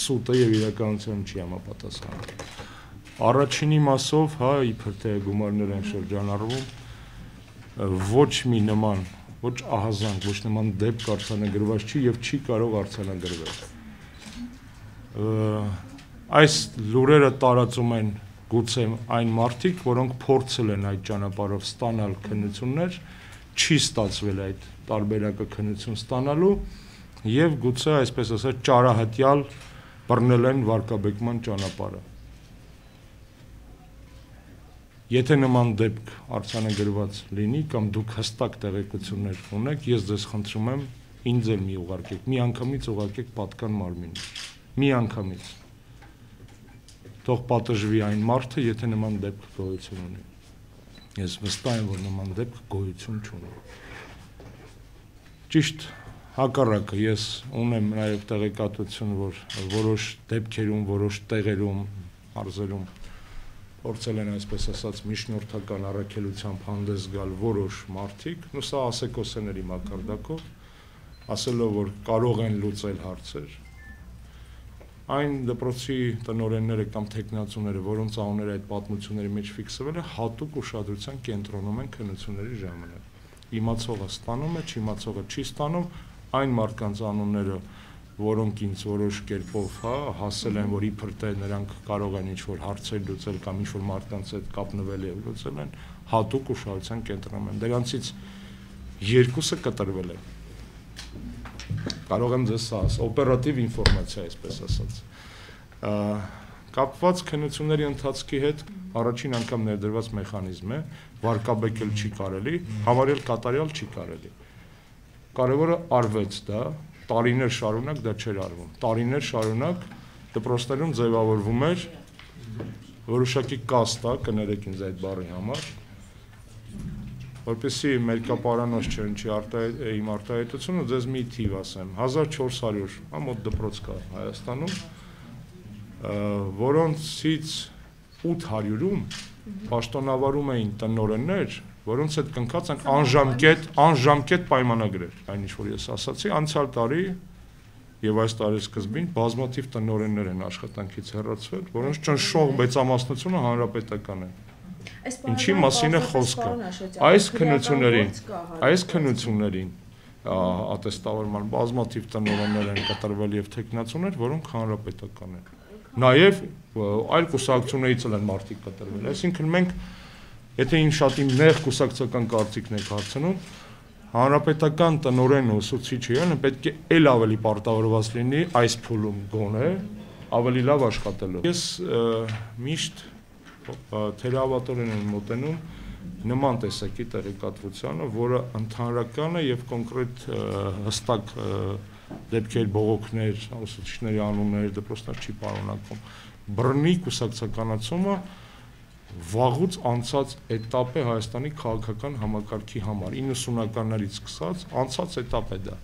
սուտը եւ իրականության չի համապատասխանում։ Առաջինի մասով, հա, իբր թե գումարներ են շրջանառվում, ոչ մի նման, ոչ ահազանգ, ոչ նման դեպք արձանագրված չի եւ չի կարող արձանագրվել։ Այս լուրերը տարածում են գուցե այն մարդիկ, որոնք փորձել են այդ ճանապարհով ստանալ քննություններ, չի ստացվել այդ տարբերակը քննություն ստանալու եւ գուցե այսպես ասած ճարահատյալ բռնել են վարկաբեկման ճանապարհը։ Եթե նման դեպք արձանագրված լինի կամ դուք հստակ տեղեկություններ ունեք, ես ձեզ խնդրում եմ ինձ էլ մի ուղարկեք, մի անգամից ուղարկեք պատկան մարմինին, մի անգամից։ Թող պատժվի այն մարդը, եթե նման դեպք գոյություն ունի։ Ես վստահ եմ, որ նման դեպք գոյություն չունի։ Ճիշտ հակառակը, ես ունեմ նաև տեղեկատվություն, որ որոշ դեպքերում, որոշ տեղերում, մարզերում փորձել են այսպես ասած միջնորդական առաքելությամբ հանդես գալ որոշ մարդիկ, ու սա ասեկոսեների մակարդակով, ասելով, որ կարող են լուծել հարցեր։ Այն դպրոցի տնօրենները կամ թեկնածուները, որոնց անունները այդ պատմությունների մեջ ֆիքսվել է, հատուկ ուշադրության կենտրոնում են քննությունների ժամանակ։ Իմացողը ստանում է, չիմացողը չի ստանում, այն մարդկանց անունները, որոնք ինձ որոշ կերպով հասել են, որ իբր թե նրանք կարող են ինչ-որ հարցեր լուծել կամ ինչ-որ մարդկանց հետ կապնվել եւ լուծել են, հատուկ ուշադրության կենտրոնում են։ Դրանցից երկուսը կտրվել են։ Կարող եմ ձեզ ասել, օպերատիվ ինֆորմացիա, այսպես ասած։ Կապված քննությունների ընթացքի հետ առաջին անգամ ներդրված մեխանիզմ է, վարկաբեկել չի կարելի, համարել կատարյալ չի կարելի։ Կարևորը արվեց դա, տարիներ շարունակ դա չէր արվում։ Տարիներ շարունակ դպրոցներում ձևավորվում էր որոշակի կաստա, կներեք ինձ այդ բառի համար, որպեսզի մերկապարանոց չընչի իմ արտահայտությունը, ձեզ մի թիվ ասեմ, 1400 մոտ դպրոց կա Հայաստանում, որոնցից 800-ում պաշտոնավարում էին տնօրեններ, որոնց հետ կնքած են անժամկետ պայմանագրեր, այն ինչ որ ես ասացի, անցյալ տարի եւ այս տարի սկզբին բազմաթիվ տնօրեններ են աշխատանքից հեռացվել, որոնց ճնշող մեծամասնությունը հանրապետական է։ Ինչի մասին է խոսքը։ Այս քննություններին ատեստավորման բազմաթիվ տնօրեններ են կտրվել եւ թեկնածուներ, որոնք հանրապետական են։ Նաեւ այլ կուսակցություններից են մարդիկ կտրվել։ Այսինքն մենք, եթե շատ իմ նեղ կուսակցական կարծիքն եք հարցնում, հանրապետական տնօրենն ու ուսուցիչը պետք է էլ ավելի պարտավորված լինի այս փուլում գոնե ավելի լավ աշխատելով։ Ես միշտ թերավատորեն եմ մոտենում նման տեսակի տեղեկատվությանը, որը ընդհանրական է եւ կոնկրետ հստակ դեպքեր, բողոքներ, ուսուցիչների անուններ, դպրոցներ չի պարունակում։ Բռնի կուսակցականացումը վաղուց անցած էտապ է Հայաստանի քաղաքական համակարգի համար, 90-ականներից սկսած անցած էտապ է դա։